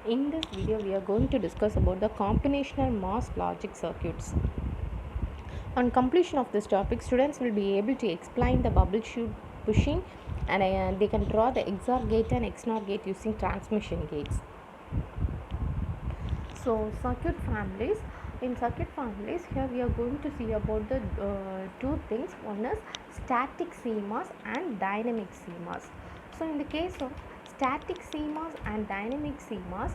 In this video, we are going to discuss about the combinational mass logic circuits. On completion of this topic, students will be able to explain the bubble shoot pushing, and they can draw the XOR gate and XNOR gate using transmission gates. So, circuit families. In circuit families, here we are going to see about the two things. One is static CMOS and dynamic CMOS. So, in the case of static CMOS and dynamic CMOS,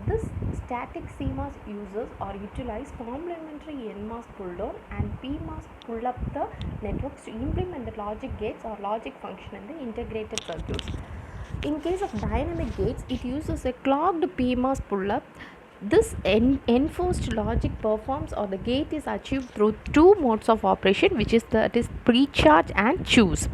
this static CMOS uses or utilize complementary NMOS pull down and PMOS pull up the networks to implement the logic gates or logic function in the integrated circuits. In case of dynamic gates, it uses a clocked PMOS pull up. This enforced logic performs or the gate is achieved through two modes of operation, which is pre-charge and choose.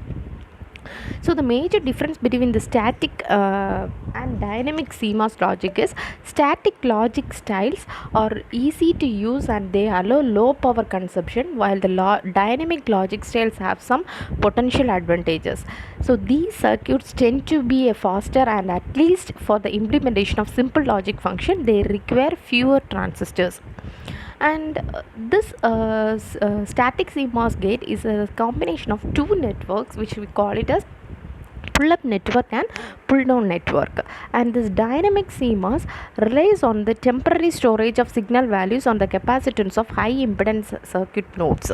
So the major difference between the static and dynamic CMOS logic is static logic styles are easy to use and they allow low power consumption, while the dynamic logic styles have some potential advantages. So these circuits tend to be faster, and at least for the implementation of simple logic function they require fewer transistors. And this static CMOS gate is a combination of two networks, which we call it as pull up network and pull down network. And this dynamic CMOS relies on the temporary storage of signal values on the capacitance of high impedance circuit nodes.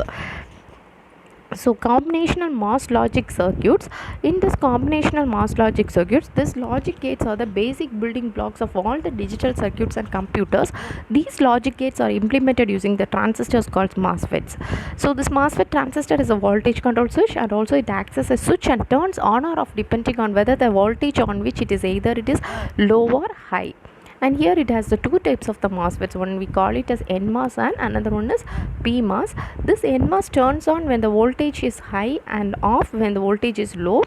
So combinational mass logic circuits. In this combinational mass logic circuits, these logic gates are the basic building blocks of all the digital circuits and computers. These logic gates are implemented using the transistors called MOSFETs. So this MOSFET transistor is a voltage control switch, and also it acts as a switch and turns on or off depending on whether the voltage on which it is either it is low or high. And here it has the two types of the MOSFETs. One we call it as NMOS and another one is PMOS. This NMOS turns on when the voltage is high and off when the voltage is low.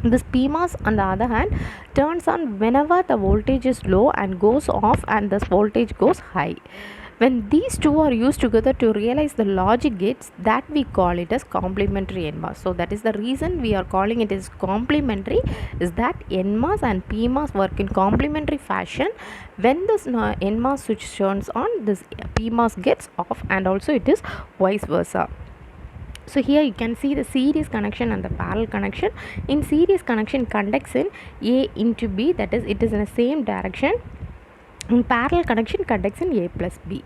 This PMOS on the other hand turns on whenever the voltage is low and goes off and this voltage goes high. When these two are used together to realize the logic gates, that we call it as complementary NMOS. So that is the reason we are calling it as complementary, is that NMOS and PMOS work in complementary fashion. When this NMOS switch turns on, this PMOS gets off, and also it is vice versa. So here you can see the series connection and the parallel connection. In series connection conducts in A into B, that is it is in the same direction. In parallel connection conducts in A plus B.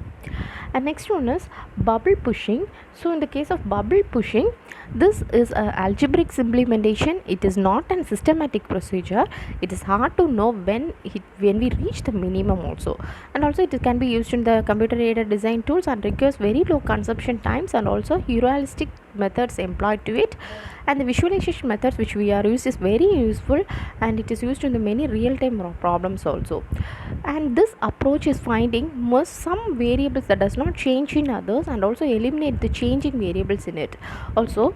And next one is bubble pushing. So in the case of bubble pushing, this is a algebraic implementation. It is not a systematic procedure. It is hard to know when we reach the minimum also. And also it can be used in the computer aided design tools and requires very low consumption times, and also heuristic methods employed to it. And the visualization methods which we are used is very useful, and it is used in the many real-time problems also. And this approach is finding some variables that does not change in others, and also eliminate the changing variables in it. Also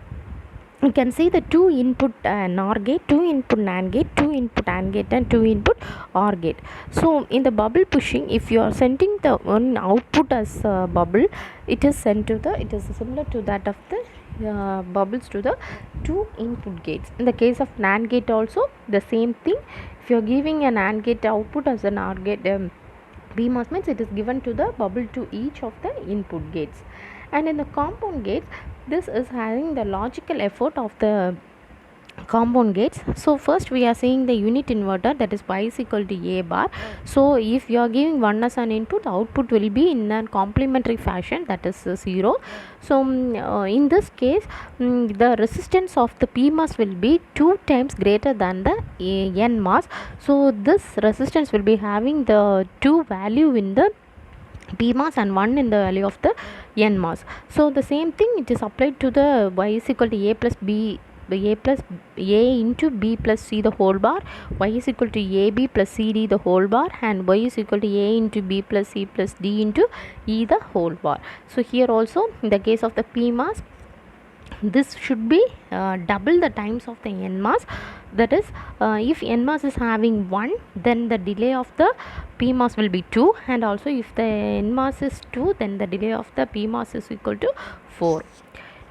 you can see the 2 input NOR gate, 2 input NAND gate, 2 input AND gate, and 2 input OR gate. So in the bubble pushing, if you are sending the one output as a bubble, it is sent to it is similar to that of the bubbles to the 2 input gates. In the case of NAND gate also the same thing. If you are giving an AND gate output as an OR gate, PMOS means it is given to the bubble to each of the input gates. And in the compound gates, this is having the logical effort of the compound gates. So first we are seeing the unit inverter, that is y is equal to a bar. So if you are giving 1 as an input, output will be in a complementary fashion, that is 0. So in this case the resistance of the PMOS will be 2 times greater than the NMOS. So this resistance will be having the 2 value in the PMOS and 1 in the value of the NMOS. So the same thing it is applied to the y is equal to a plus b, a plus a into b plus c the whole bar, y is equal to ab plus cd the whole bar, and y is equal to a into b plus c plus d into e the whole bar. So here also in the case of the PMOS, this should be double the times of the NMOS. That is if NMOS is having 1, then the delay of the PMOS will be 2, and also if the NMOS is 2, then the delay of the PMOS is equal to 4.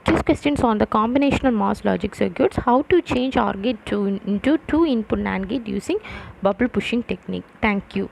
Quiz questions on the combinational mass logic circuits. How to change OR gate into 2 input NAND gate using bubble pushing technique. Thank you.